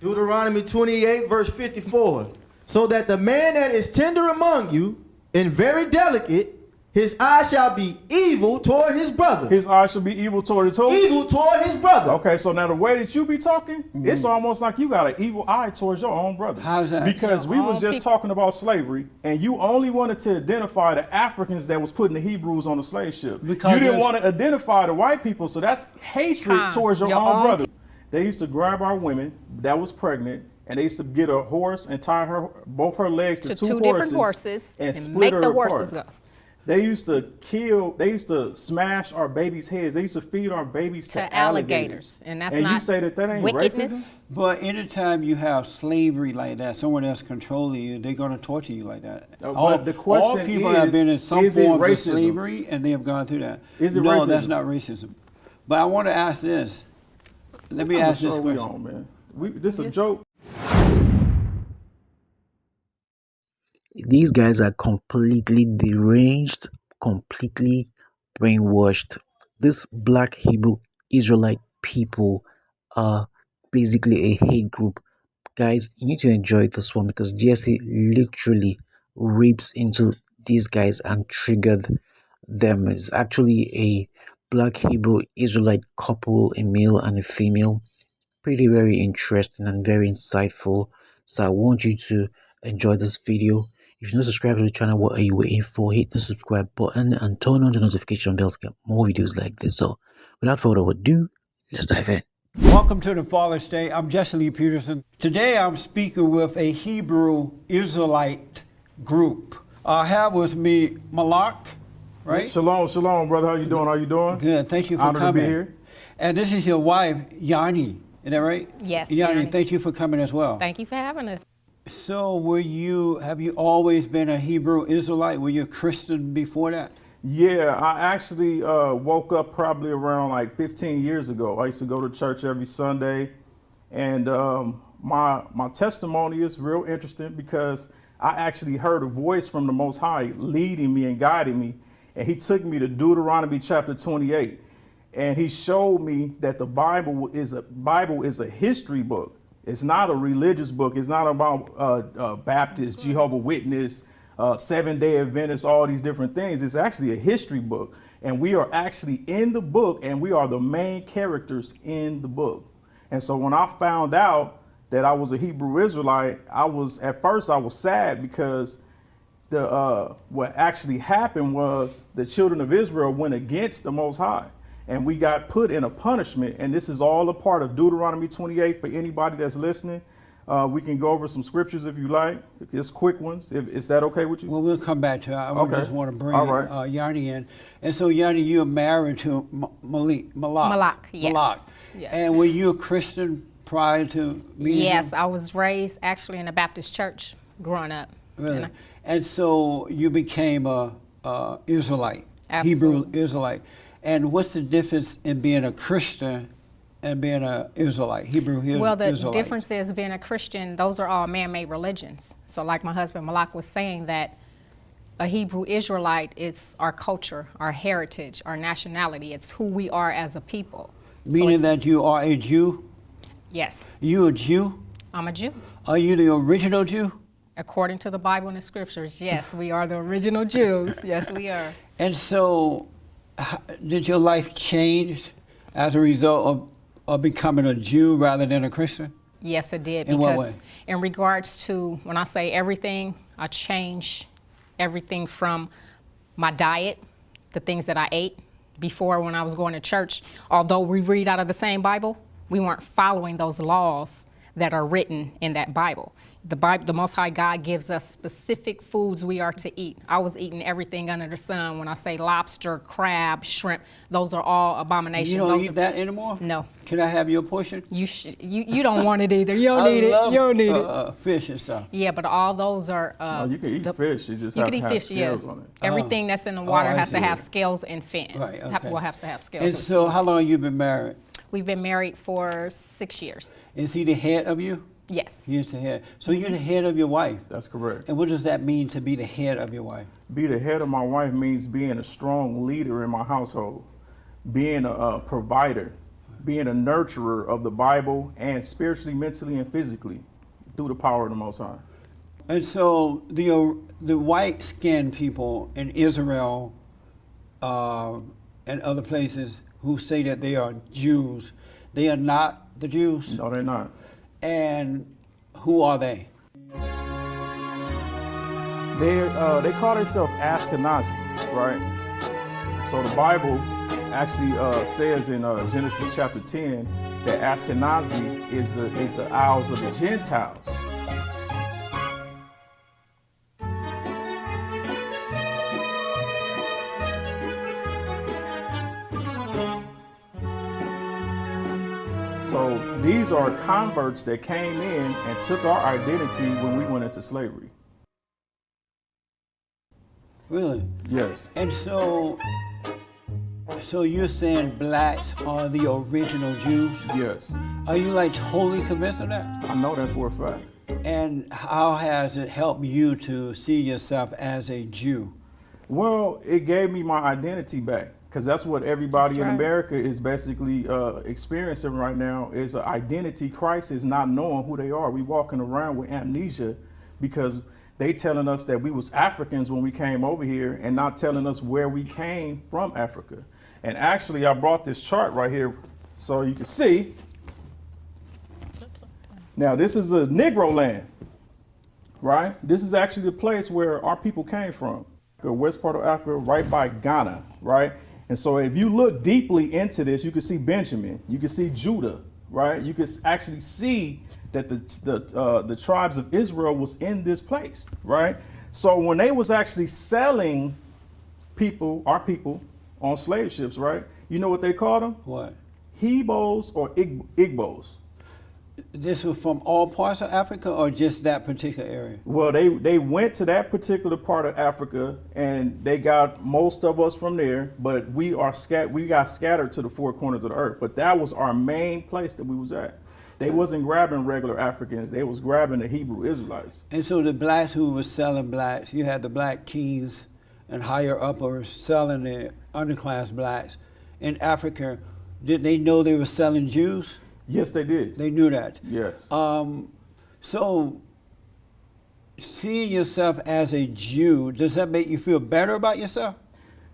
Deuteronomy 28, verse 54. So that the man that is tender among you and very delicate, his eye shall be evil toward his brother. His eye shall be evil toward his who? Evil toward his brother. Okay, so now the way that you be talking, it's almost like you got an evil eye towards your own brother. How's that? Because we was just talking about slavery, and you only wanted to identify the Africans that was putting the Hebrews on the slave ship. Because you didn't want to identify the white people, so that's hatred towards your own brother. They used to grab our women that was pregnant, and they used to get a horse and tie both her legs to two different horses and split make her the apart. horses go. They used to smash our babies' heads. They used to feed our babies to alligators. And that's and not you say that ain't wickedness? racism? But anytime you have slavery like that, someone else controlling you, they're going to torture you like that. But the question all people is, have been in some is it form of racism? slavery, and they have gone through that. Is it no, racism? that's not racism. But I want to ask this. Let me ask this What question. we on, man? This is a joke. These guys are completely deranged, completely brainwashed. These black Hebrew Israelite people are basically a hate group. Guys, you need to enjoy this one because Jesse literally rips into these guys and triggered them. It's actually a black Hebrew Israelite couple, a male and a female. Pretty very interesting and very insightful. So I want you to enjoy this video. If you're not subscribed to the channel, what are you waiting for? Hit the subscribe button and turn on the notification bell to get more videos like this. So without further ado, let's dive in. Welcome to the Father's Day. I'm Jesse Lee Peterson. Today I'm speaking with a Hebrew Israelite group. I have with me Malak, right? Shalom, shalom, brother. How you doing? How you doing? Good. Thank you for Honored coming. to be here. And this is your wife, Yanni. Is that right? Yes. Yanni, thank you for coming as well. Thank you for having us. So have you always been a Hebrew Israelite? Were you a Christian before that? Yeah, I actually woke up probably around like 15 years ago. I used to go to church every Sunday, and my testimony is real interesting because I actually heard a voice from the Most High leading me and guiding me, and he took me to Deuteronomy chapter 28, and he showed me that the Bible is a history book. It's not a religious book. It's not about Baptist, Jehovah's Witness, Seventh-day Adventists, all these different things. It's actually a history book. And we are actually in the book, and we are the main characters in the book. And so when I found out that I was a Hebrew Israelite, at first I was sad because what actually happened was the children of Israel went against the Most High. And we got put in a punishment, and this is all a part of Deuteronomy 28 for anybody that's listening. We can go over some scriptures if you like, just quick ones. Is that okay with you? Well, we'll come back to it. I just want to bring Yanni in. And so, Yanni, you're married to Malak. Malak, yes. Malak. Yes. And were you a Christian prior to meeting Yes, him? I was raised actually in a Baptist church growing up. Really? And so you became a Israelite, Absolutely. Hebrew Israelite. And what's the difference in being a Christian and being an Israelite, Hebrew Israelite? Well, the difference is being a Christian, those are all man-made religions. So like my husband Malak was saying, that a Hebrew Israelite is our culture, our heritage, our nationality. It's who we are as a people. Meaning that you are a Jew? Yes. You a Jew? I'm a Jew. Are you the original Jew? According to the Bible and the scriptures, yes, we are the original Jews. Yes, we are. And so, did your life change as a result of becoming a Jew rather than a Christian? Yes, it did. In what Because way? in regards to, when I say everything, I changed everything from my diet, the things that I ate. Before, when I was going to church, although we read out of the same Bible, we weren't following those laws that are written in that Bible. The Most High God gives us specific foods we are to eat. I was eating everything under the sun. When I say lobster, crab, shrimp, those are all abominations. You don't eat that anymore? No. Can I have your portion? You don't want it either. You don't need it. You don't need it. Fish and stuff. Yeah, but all those are. No, you can eat fish. You just you have can to eat have fish, scales on it. Everything that's in the water I has to see. have scales and fins. Right, okay. Will have to have scales. And so, how long have you been married? We've been married for 6 years. Is he the head of you? Yes. He is the head. So you're the head of your wife. That's correct. And what does that mean to be the head of your wife? Be the head of my wife means being a strong leader in my household, being a provider, being a nurturer of the Bible and spiritually, mentally, and physically through the power of the Most High. And so the white skinned people in Israel and other places who say that they are Jews, they are not the Jews? No, they're not. And who are they? They call themselves Ashkenazi, right? So the Bible actually says in Genesis chapter 10 that Ashkenazi is the isles of the Gentiles. So these are converts that came in and took our identity when we went into slavery. Really? Yes. And so you're saying blacks are the original Jews? Yes. Are you like totally convinced of that? I know that for a fact. And how has it helped you to see yourself as a Jew? Well, it gave me my identity back, because that's what everybody in America is basically experiencing right now, is an identity crisis, not knowing who they are. We walking around with amnesia because they telling us that we was Africans when we came over here and not telling us where we came from Africa. And actually, I brought this chart right here so you can see. Now, this is a Negro land, right? This is actually the place where our people came from, the west part of Africa, right by Ghana, right? And so if you look deeply into this, you can see Benjamin, you can see Judah, right? You can actually see that the tribes of Israel was in this place, right? So when they was actually selling people, our people, on slave ships, right? You know what they called them? What? Hebos or Igbos. This was from all parts of Africa or just that particular area? Well, they went to that particular part of Africa and they got most of us from there, but we got scattered to the four corners of the earth. But that was our main place that we was at. They wasn't grabbing regular Africans, they was grabbing the Hebrew Israelites. And so the blacks who were selling blacks, you had the black kings and higher uppers selling the underclass blacks in Africa. Did they know they were selling Jews? Yes, they did. They knew that. Yes. So seeing yourself as a Jew, does that make you feel better about yourself?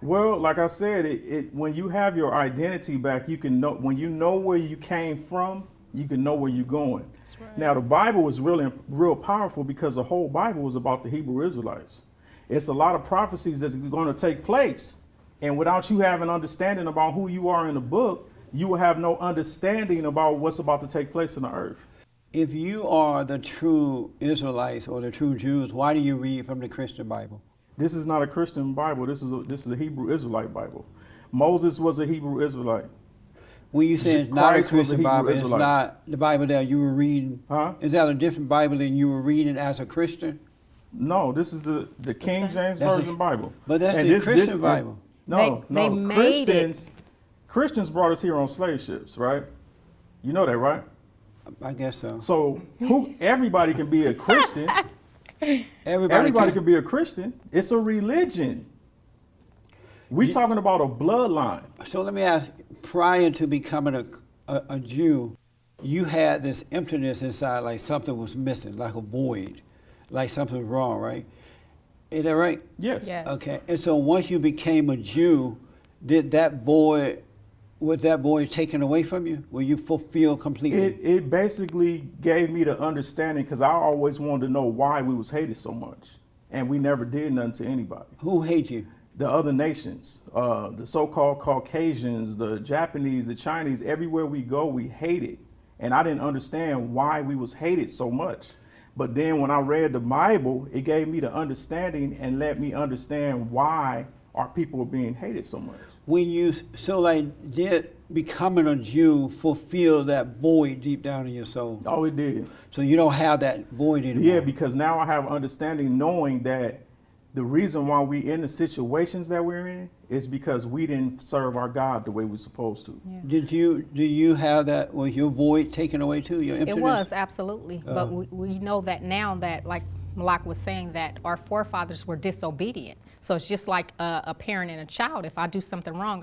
Well, like I said, when you have your identity back, you can know, when you know where you came from, you can know where you're going. That's right. Now, the Bible is real powerful because the whole Bible is about the Hebrew Israelites. It's a lot of prophecies that's going to take place. And without you having understanding about who you are in the book, you will have no understanding about what's about to take place in the earth. If you are the true Israelites or the true Jews, why do you read from the Christian Bible? This is not a Christian Bible. This is a Hebrew Israelite Bible. Moses was a Hebrew Israelite. When you say it's not a Christ was a Christian Hebrew Bible, it's Israelite. not the Bible that you were reading. Huh? Is that a different Bible than you were reading as a Christian? No, this is the King James That's Version Bible. But that's And the Christian Bible. No, They no. made it. Christians brought us here on slave ships, right? You know that, right? I guess so. So everybody can be a Christian. Everybody can be a Christian. It's a religion. We're talking about a bloodline. So let me ask, prior to becoming a Jew, you had this emptiness inside, like something was missing, like a void, like something was wrong, right? Is that right? Yes. Yes. Okay. And so once you became a Jew, was that void taken away from you? Will you fulfill completely? It basically gave me the understanding, because I always wanted to know why we was hated so much. And we never did nothing to anybody. Who hate you? The other nations, the so-called Caucasians, the Japanese, the Chinese, everywhere we go, we hated. And I didn't understand why we was hated so much. But then when I read the Bible, it gave me the understanding and let me understand why our people were being hated so much. Did becoming a Jew fulfill that void deep down in your soul? Oh, it did. So you don't have that void anymore? Yeah, because now I have understanding, knowing that the reason why we in the situations that we're in is because we didn't serve our God the way we're supposed to. Yeah. Do you have that, was your void taken away too, your emptiness? It was, absolutely. But we know that now that, like Malak was saying that our forefathers were disobedient. So it's just like a parent and a child. If I do something wrong,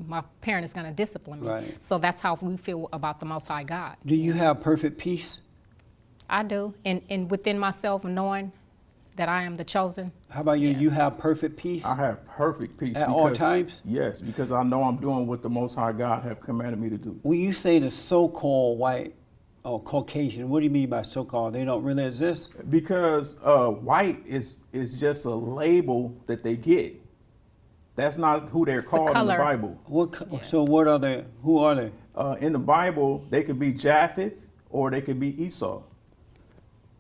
my parent is going to discipline me. Right. So that's how we feel about the Most High God. Do you have perfect peace? I do. And within myself, knowing that I am the chosen. How about you? Yes. You have perfect peace? I have perfect peace. At all times? Yes, because I know I'm doing what the Most High God have commanded me to do. When you say the so-called white or Caucasian, what do you mean by so-called? They don't really exist? Because white is just a label that they get. That's not who they're It's a called in the color. Bible. So what are they? Who are they? In the Bible, they could be Japheth or they could be Esau.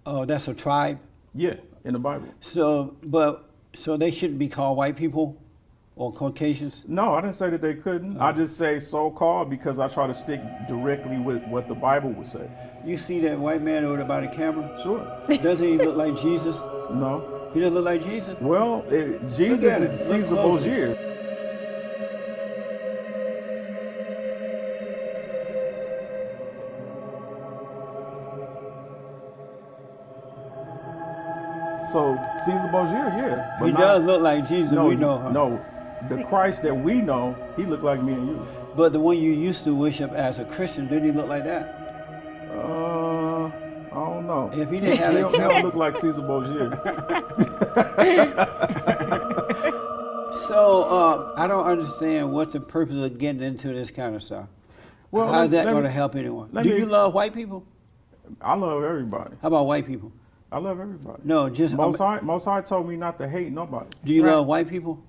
Oh, that's a tribe? Yeah, in the Bible. So they shouldn't be called white people or Caucasians? No, I didn't say that they couldn't. I just say so-called because I try to stick directly with what the Bible would say. You see that white man over there by the camera? Sure. Doesn't he look like Jesus? No. He doesn't look like Jesus? Well, Jesus Look at it. is Look Caesar closely. Borgia. So Caesar Borgia, yeah. But He does look like Jesus, No, we know. Huh? no. The Christ that we know, he looked like me and you. But the one you used to worship as a Christian, didn't he look like that? I don't know. If he didn't have He a don't, he don't look like Caesar Borgia. So I don't understand what's the purpose of getting into this kind of stuff. Well, How's that let going me- to help anyone? let Do me you ex- love white people? I love everybody. How about white people? I love everybody. No, just Most High told me not to hate nobody. do you That's right. love white people?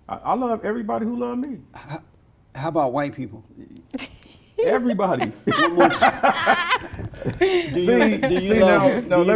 I love everybody who love me. How about white people? Everybody. Do you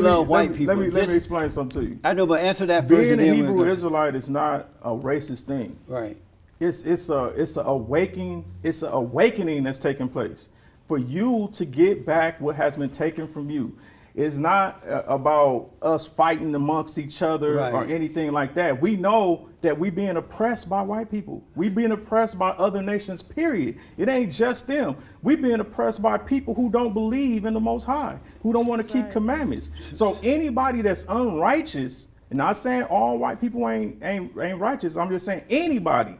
love white people? Let me Just- explain something to you. I know, but answer that first. Being and a then we'll Hebrew go. Israelite is not a racist thing. Right. It's an awakening that's taking place for you to get back what has been taken from you. It's not about us fighting amongst each other Right. or anything like that. We know that we being oppressed by white people. We being oppressed by other nations, period. It ain't just them. We being oppressed by people who don't believe in the Most High, who don't want to keep commandments. So anybody that's unrighteous, and not saying all white people ain't righteous, I'm just saying anybody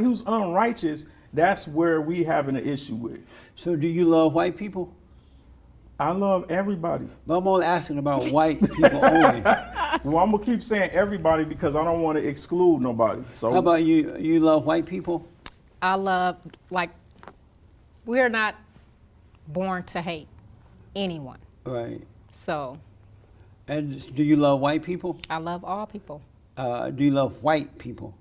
who's unrighteous, that's where we having an issue with. So do you love white people? I love everybody. But I'm only asking about white people only. Well, I'm gonna keep saying everybody because I don't want to exclude nobody. So How about you? You love white people? I love, we're not born to hate anyone. Right. So And do you love white people? I love all people. Do you love white people?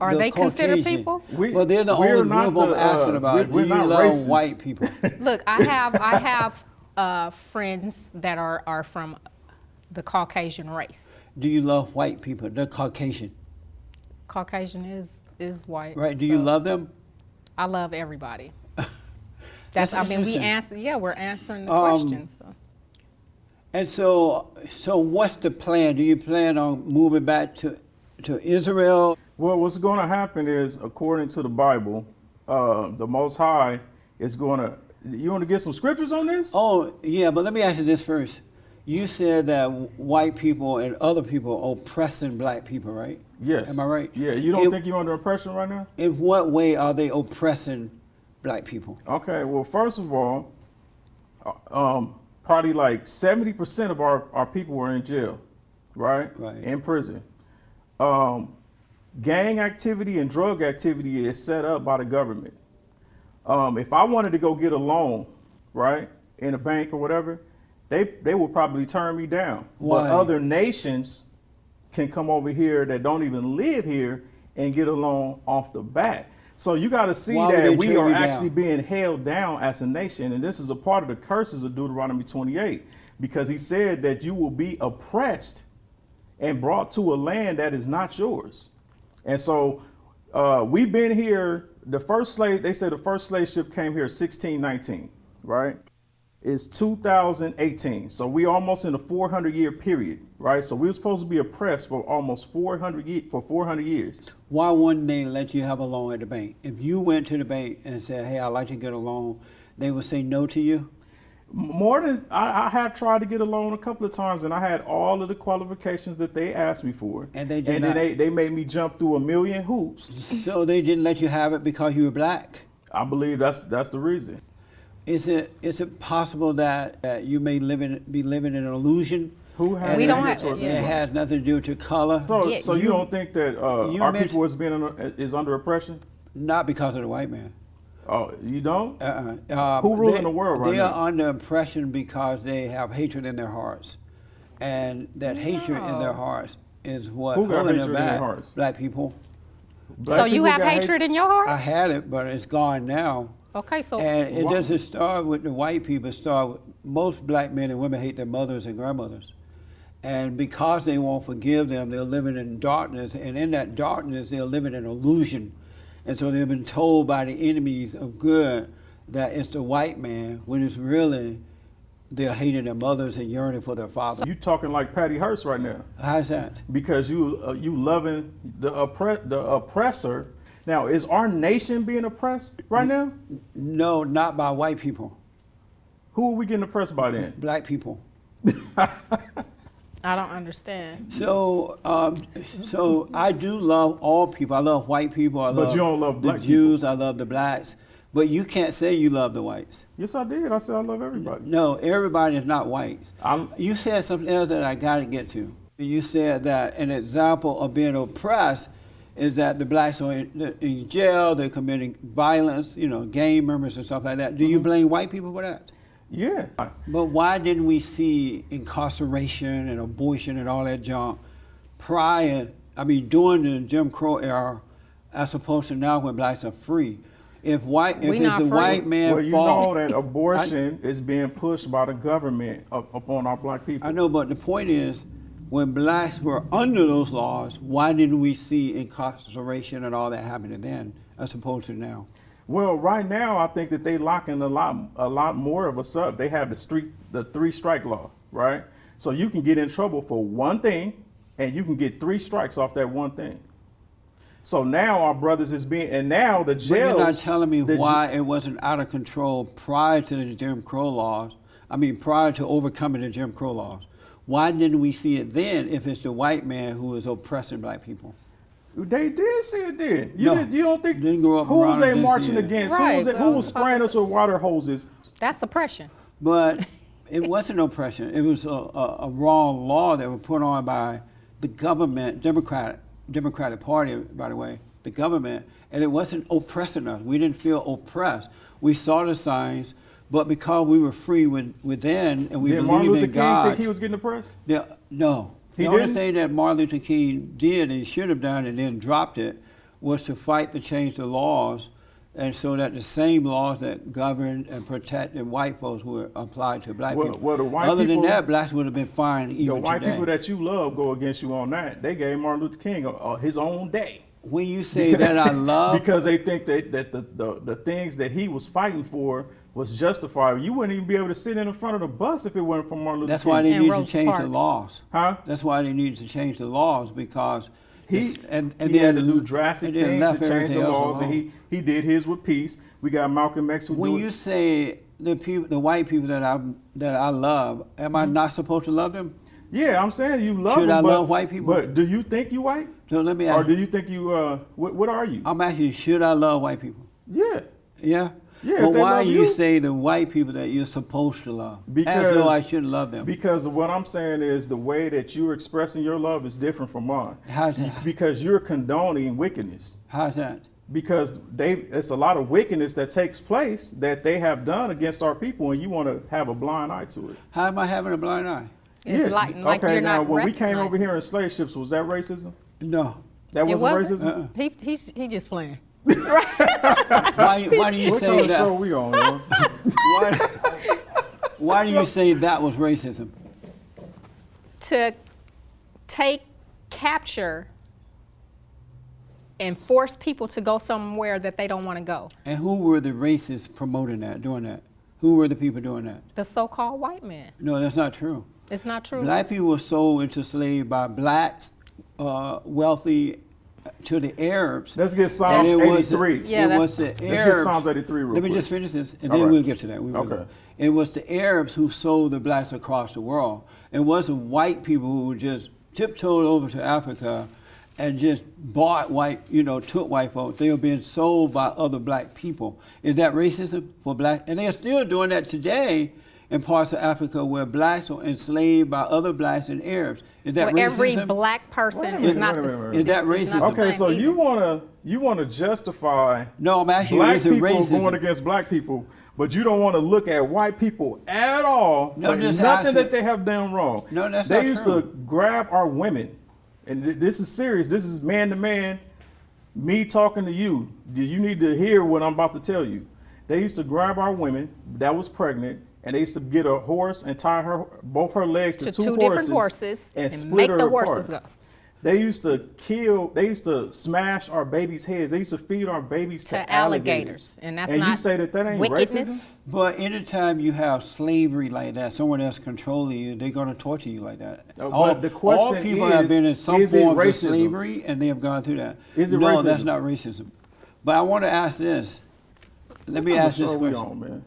Are The they considered Caucasian. people? Well, they're the we're only not group I'm the, asking about. we're Do you not love racist. white people? Look, I have friends that are from the Caucasian race. Do you love white people? The Caucasian. Caucasian is white. Right. Do you so love them? I love everybody. That's We interesting. answer. Yeah, we're answering the question. So. And so what's the plan? Do you plan on moving back to Israel? Well, what's going to happen is, according to the Bible, the Most High is going to. You want to get some scriptures on this? Oh, yeah, but let me ask you this first. You said that white people and other people are oppressing black people, right? Yes. Am I right? Yeah. You don't think you're under oppression right now? In what way are they oppressing black people? Okay. Well, first of all, probably like 70% of our people were in jail, right? Right. In prison. Gang activity and drug activity is set up by the government. If I wanted to go get a loan, right, in a bank or whatever, they would probably turn me down. Why? But other nations can come over here that don't even live here and get a loan off the bat. So you got to see Why would they that we turn are you down? actually being held down as a nation. And this is a part of the curses of Deuteronomy 28, because he said that you will be oppressed and brought to a land that is not yours. And so we've been here. The first slave, they say the first slave ship came here 1619, right? It's 2018. So we almost in a 400-year period, right? So we were supposed to be oppressed for almost 400 years. Why wouldn't they let you have a loan at the bank? If you went to the bank and said, hey, I'd like to get a loan, they would say no to you? More than I have tried to get a loan a couple of times, and I had all of the qualifications that they asked me for, And they did and not. then they made me jump through a million hoops. So they didn't let you have it because you were black? I believe that's the reason. Is it possible that you may be living in an illusion? Who has We any don't have- towards yeah. It anybody? has nothing to do with your color. So, Yeah, so you don't think that you our mentioned- people is under oppression? Not because of the white man. Oh, you don't? Who ruling the world right They now? are under oppression because they have hatred in their hearts, and that hatred in their hearts is what Who got holding them hatred in their back. hearts? Black people. Black So you people have got hatred in your heart? I had it, but it's gone now. Okay, so And it Why- doesn't start with the white people. It start with most black men and women hate their mothers and grandmothers. And because they won't forgive them, they're living in darkness. And in that darkness, they're living in illusion. And so they've been told by the enemies of good that it's the white man, when it's really they're hating their mothers and yearning for their father. You talking like Patty Hearst right now, How's that? because you loving the oppressor. Now, is our nation being oppressed right now? No, not by white people, Who are we getting oppressed by then? black people. I don't understand. So, so I do love all people. I love white people. I But love you don't love black the Jews. I love the blacks. But you can't say you love the whites. Yes, I did. I said I love everybody. No, everybody is not white. I'm- You said something else that I got to get to. You said that an example of being oppressed is that the blacks are in jail, they're committing violence, gang members and stuff like that. Do you blame white people for that? Yeah. But why didn't we see incarceration and abortion and all that junk during the Jim Crow era, as opposed to now when blacks are free? If We it's not the free. white man Well, you fault, know that abortion is being pushed by the government upon our black people. I know, but the point is, when blacks were under those laws, why didn't we see incarceration and all that happening then, as opposed to now? Well, right now, I think that they locking a lot more of us up. They have the 3-strike law, right? So you can get in trouble for one thing, and you can get 3 strikes off that one thing. So now our brothers and now the But jails. you're not telling me the why it wasn't out of control prior to the Jim Crow laws. Prior to overcoming the Jim Crow laws. Why didn't we see it then if it's the white man who is oppressing black people? They did see it then. No. You don't think Didn't grow up who around was they this marching year. against? Right, Who well, was spraying us with water hoses? That's oppression. But it wasn't oppression. It was a wrong law that was put on by the government, Democratic Party, by the way, the government, and it wasn't oppressing us. We didn't feel oppressed. We saw the signs, but because we were free within and we Did Martin believed Luther in King God. think he was getting oppressed? No. He The only didn't? thing that Martin Luther King did and should have done and then dropped it was to fight to change the laws, and so that the same laws that governed and protected white folks were applied to black Well, people. well, the white Other people- than that, blacks would have been fine The even white today. people that you love go against you on that. They gave Martin Luther King his own day. When you say that I love, because they think that the things that he was fighting for was justified. You wouldn't even be able to sit in the front of the bus if it wasn't for Martin Luther that's King. why they And need to Rosa change the Parks. laws. Huh? That's why they needed to change the laws because He and he had to then- do drastic and then things left to change everything the else laws, and alone. he did his with peace. We got Malcolm X who When do you it. say the white people that I love, am I not supposed to love them? Yeah, I'm saying you love Should them, I but, love white people? But do you think you white? So let me Or ask do you think you what are you? I'm asking you, should I love white people? Yeah. Yeah? Yeah, But if they why love you you- say the white people that you're supposed to love? As Because though I shouldn't love them. Because what I'm saying is the way that you're expressing your love is different from mine. How's that? Because you're condoning wickedness. How's that? Because it's a lot of wickedness that takes place that they have done against our people, and you want to have a blind eye to it. How am I having a blind eye? It's like okay, you're now not when we came over recognizing. here in slave ships, was that racism? No. That It wasn't wasn't. racism. He just playing. Why do you What say kind of show that? we on, yo? Why do you say that was racism? To capture and force people to go somewhere that they don't want to go. And who were the racists promoting that, doing that? Who were the people doing that? The so-called white man. No, that's not true. It's not true. Black people were sold into slavery by blacks, wealthy, to the Arabs. Let's get Psalms And it was 83. Yeah, it that's- was the Let's get Arabs. Psalms 83 real Let me quick. just finish this, and All then right. we'll get to that. We will. Okay. It was the Arabs who sold the blacks across the world. It wasn't white people who just tiptoed over to Africa and just bought white, took white folks. They were being sold by other black people. Is that racism for black? And they are still doing that today in parts of Africa where blacks are enslaved by other blacks and Arabs. Is that Well, racism? every black person is not the wait, same. wait. Is that racism? Okay, so you wanna justify No, I'm asking black you, is it people racism? going against black people, but you don't want to look at white people at all. No, for just nothing asking. that they have done wrong. No, that's they not used true. to grab our women, and this is serious. This is man to man. Me talking to you. You need to hear what I'm about to tell you. They used to grab our women that was pregnant, and they used to get a horse and tie both her legs to two different horses and and split make her the apart. horses go. They used to smash our babies' heads. They used to feed our babies to alligators. And that's and not you say that ain't wickedness. racism? But anytime you have slavery like that, someone else controlling you, they're going to torture you like that. No, all, but the question all people is, have been in some is it forms of racism? slavery, and they have gone through that. Is it no, racism? that's not racism. But I want to ask this. Let me ask this Sure we question. on, man.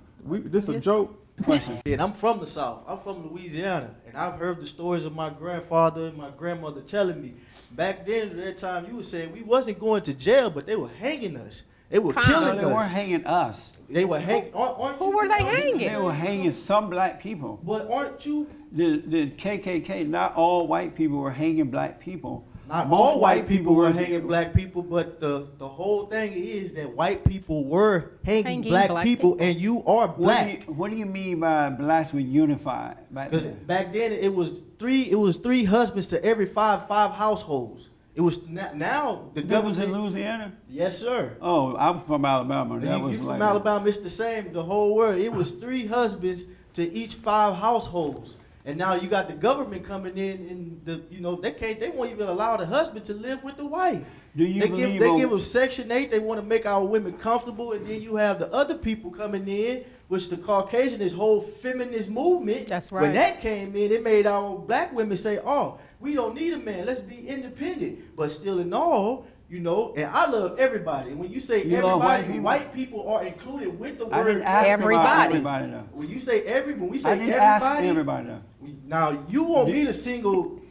This a joke. Question. And I'm from the South. I'm from Louisiana. And I've heard the stories of my grandfather and my grandmother telling me. Back then, at that time, you were saying we wasn't going to jail, but they were hanging us. They were No, killing they us. weren't hanging us. They were hanging. Aren't Who you- were they aren't you hanging? They were hanging some black people. But aren't you? The KKK, not all white people were hanging black people. Not Most all white people were were hanging black people, but the whole thing is that white people were hanging Hanging black black people, people. and you are black. What do you mean by blacks were unified? Back Because then? back then it was three husbands to every five households. It was now the That was in government. Louisiana? Yes, sir. Oh, I'm from Alabama. That You was from like Alabama, it's the same. The whole world. It was 3 husbands to each 5 households. And now you got the government coming in, and they won't even allow the husband to live with the wife. Do you They believe give them Section 8. They want to make our women comfortable, and then you have the other people coming in, which the Caucasian, this whole feminist movement. That's When right. that came in, it made our black women say, "Oh, we don't need a man. Let's be independent." But still, in all, and I love everybody. And when you say You love everybody, white people? white people are included with the I word didn't ask about Everybody. everybody though. when you say when we say I didn't everybody, ask everybody though. now you want me to single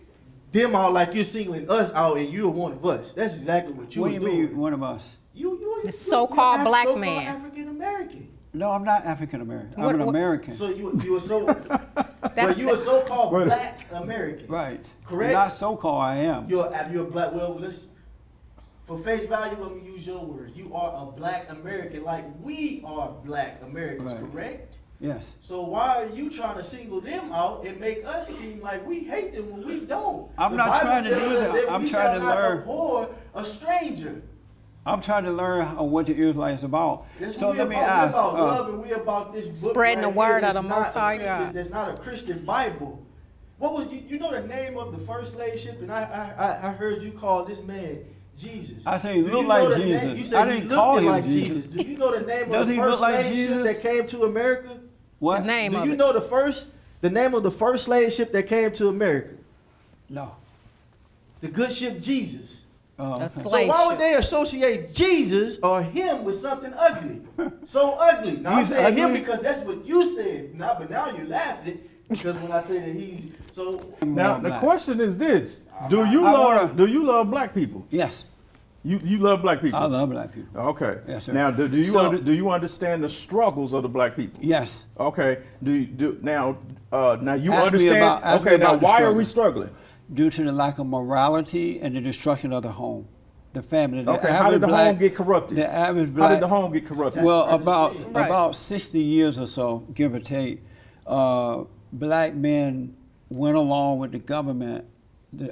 them out like you're singling us out, and you're one of us. That's exactly what you What were do you doing. mean one of us? You so-called black man. African American. No, I'm not African American. I'm What- an what- American. So you were so, That's but you were so-called But- black American. Right. Correct? Not so-called I am. You're a black. Well, let's for face value. Let me use your words. You are a black American, like we are black Americans. Right. Correct? Yes. So why are you trying to single them out and make us seem like we hate them when we don't? I'm The not Bible trying to tells do us that. I'm we trying shall to not learn. abhor a stranger. I'm trying to learn what the Israelites about. That's So what let me we're ask. about love, and we about this book Spreading the right word here of that's the not Most a High Christian- God. That's not a Christian Bible. What was you know the name of the first slave ship? And I heard you call this man Jesus. I say he Do look you like know the Jesus. name? You I said he didn't looked call him like Jesus. Do you know the name Does of the he first look like slave ship Jesus? that came to America? What? The name Do of you it. know the name of the first slave ship that came to America? No. The good ship Jesus. Oh, A okay. So slave why would ship. they associate Jesus or him with something ugly? So ugly. Now I'm He's saying him ugly? because that's what you said. But now you're laughing because when I say that he so Now More the black. question is this: Do you I love wanna- black people? Yes. You love black people. I love black people. Okay. Yes, sir. Now, do you So- do you understand the struggles of the black people? Yes. Okay. Now you Ask me understand? about- ask me Okay. Now about the why are struggle. we struggling? Due to the lack of morality and the destruction of the home, the family. The Okay, how did average the home black- get corrupted? The average How black. did the home get corrupted? Well, I just about said. Right. about 60 years or so, give or take, black men went along with the government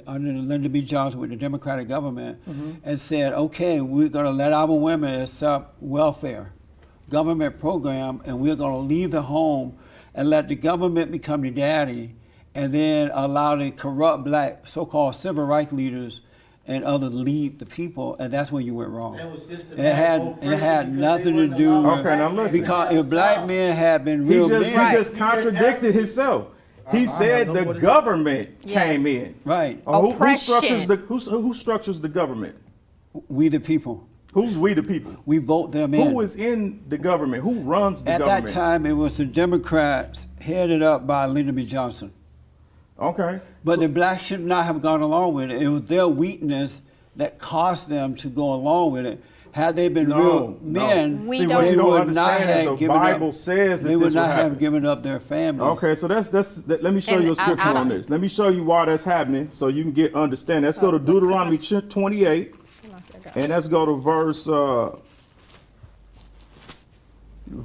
under the Lyndon B. Johnson with the Democratic government and said, okay, we're going to let our women accept welfare, government program, and we're going to leave the home and let the government become the daddy, and then allow the corrupt black so-called civil rights leaders and others lead the people, and that's where you went wrong. that was It systematic had oppression nothing because to they do wouldn't allow with Okay, now black men listen. to because have if black jobs. men had been He real just men, he just He just contradicted asked- himself. He I said have no the more to say. government Yes. came in. right? Who Oppression. structures the government? We the people. Who's we the people? We vote them in. Who is in the government? Who runs the At government? that time, it was the Democrats headed up by Lyndon B. Johnson. Okay. But the blacks should not have gone along with it. It was their weakness that caused them to go along with it. Had they been real men, We See, don't- what you they don't would not understand is have the given Bible up. says that They this would not would have happen. given up their family. Okay, so let me show And you a I scripture on don't- this. Let me show you why that's happening so you can get understanding. Let's go to Deuteronomy 28, and let's go to verse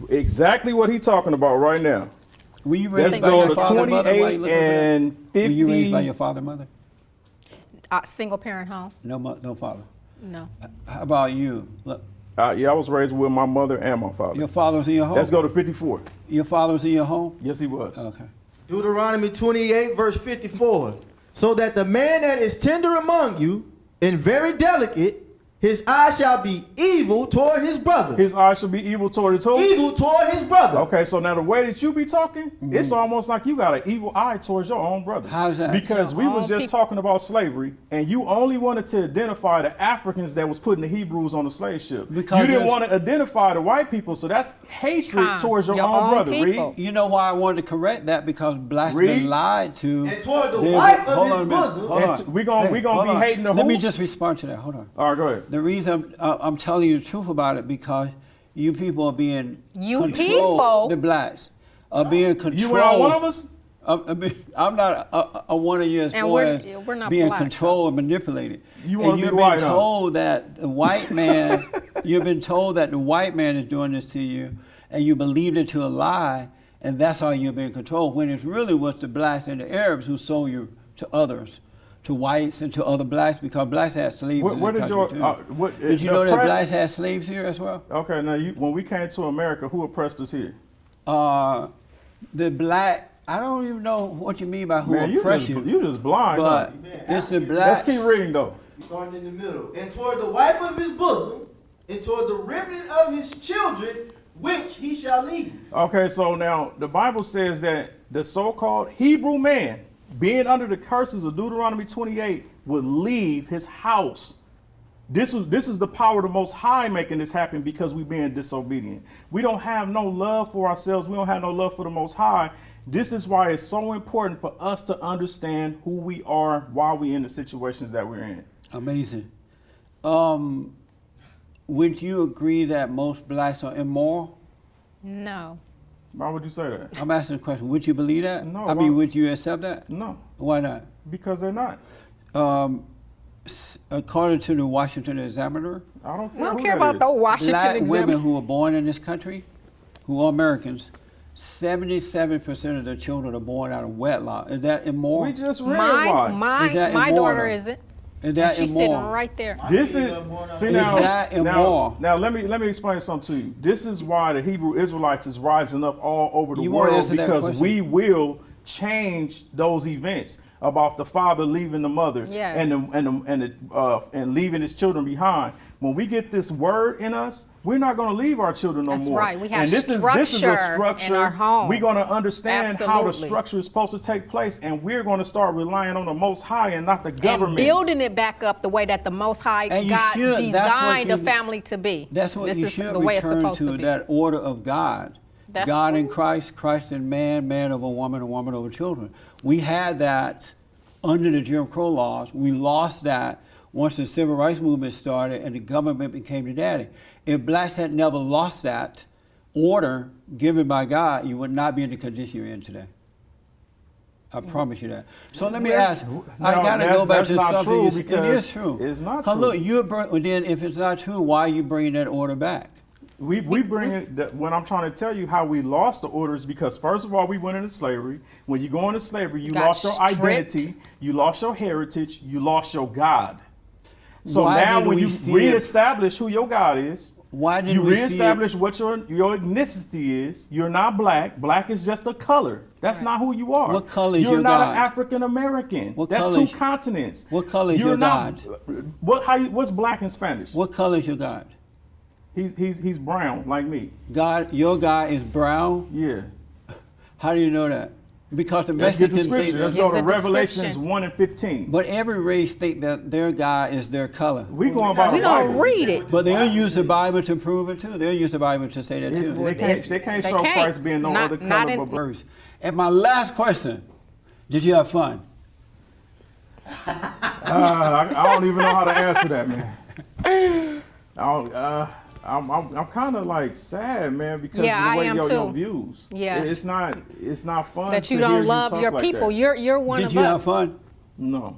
exactly what he's talking about right now. Were you Let's raised by go your to father, mother? Why you 28 looking for that? and Were you raised by 50. your father, mother? Single parent home? No father. No. How about you? Look, Yeah, I was raised with my mother and my father. your father was in your home. Let's go to 54. Your father was in your home. Yes, he was. Okay. Deuteronomy 28, verse 54. So that the man that is tender among you and very delicate, his eye shall be evil toward his brother. His eyes should be evil toward his who? Evil toward his brother. Okay, so now the way that you be talking, it's almost like you got an evil eye towards your own brother. How's that? Because Your we was own just people. talking about slavery, and you only wanted to identify the Africans that was putting the Hebrews on the slave ship. Because You didn't there's- want to identify the white people, so that's hatred Huh. towards your Your own own brother. people. Read. You know why I wanted to correct that? Because blacks Read. been lied to. And toward the They've wife been- of hold his on a minute. bosom. Hold And on. we gonna hold be on. hating the Let who? me just respond to that. Hold on. All right, go ahead. The reason I'm telling you the truth about it because you people are being You controlled. people? The blacks are being controlled. You were not one of us? I'm not a one of you as And far we're- as we're not being black, controlled and manipulated. You and wanna be you've white, been huh? told that the white man, you've been told that the white man is doing this to you, and you believed it to a lie, and that's how you're being controlled. When it really was the blacks and the Arabs who sold you to others, to whites and to other blacks, because blacks had slaves. Where- in where the did country your- too. Did you know that blacks had slaves here as well? Okay, now when we came to America, who oppressed us here? The black. I don't even know what you mean by who Man, oppressed you just blind. but huh? it's the Let's blacks. keep reading though. Starting in the middle. And toward the wife of his bosom, and toward the remnant of his children, which he shall leave. Okay, so now the Bible says that the so-called Hebrew man, being under the curses of Deuteronomy 28, would leave his house. This is the power of the Most High making this happen because we being disobedient. We don't have no love for ourselves. We don't have no love for the Most High. This is why it's so important for us to understand who we are while we in the situations that we're in. Amazing. Would you agree that most blacks are immoral? No. Why would you say that? I'm asking a question. Would you believe that? No, I mean, why- would you accept that? No, Why not? because they're not. According to the Washington Examiner, I don't care. We don't who care that about is. the Washington black women Examiner. who were born in this country, who are Americans, 77% of their children are born out of wedlock. Is that immoral? We just read why. Is that My immoral? daughter isn't. Is And that she's immoral? sitting right there. This is see now. that immoral? Now let me explain something to you. This is why the Hebrew Israelites is rising up all over the You wanna world answer that because question? we will change those events about the father leaving the mother Yes. and leaving his children behind. When we get this word in us, we're not going to leave our children no That's more. right. We have and this is a structure structure in our home. we're going to understand how the Absolutely. structure is supposed to take place, and we're going to start relying on the Most High and not the And government. building it back up the way that the Most High And you God should. That's what designed a you- family to be. That's what this you is should the way it's return supposed to, to be. that order of God. That's God in cool. Christ, Christ in man, man over woman, and woman over children. We had that under the Jim Crow laws. We lost that once the civil rights movement started and the government became the daddy. If blacks had never lost that order given by God, you would not be in the condition you're in today. I promise you that. So let me ask. I No, gotta that's- go back that's to not something. true It is because true. it's not 'Cause true. look, then if it's not true, why are you bringing that order back? We bring it, when I'm trying to tell you how we lost the orders, because first of all, we went into slavery. When you go into slavery, you Got lost your stripped. identity, you lost your heritage, you lost your God. So Why now did when we you see it- reestablish who your God is, Why didn't you we see it- reestablish what your ethnicity is. You're not black. Black is just a color. That's not who you are. What color is You're your not God? an African American. What That's color two is- continents. what color is You're your not, what's black in Spanish? What color is your God? He's brown like me. God, your God is brown. Yeah. How do you know that? Because the Let's get the Mexicans think scripture. Let's that, go Gives to a Revelations description. 1 and 15. but every race think that their God is their color. We going by We the gonna Bible. read it. But they'll use the Bible to prove it too. They'll use the Bible to say that too. They can't They show can't. Christ being no Not- other not color in- but black. Verse. And my last question: did you have fun? I don't even know how to answer that, man. I'm kind of like sad, man, because Yeah, of the way I am your too. views. Yeah. It's not fun That you to hear don't love talk your like people. that. You're one Did of you us. have fun? No.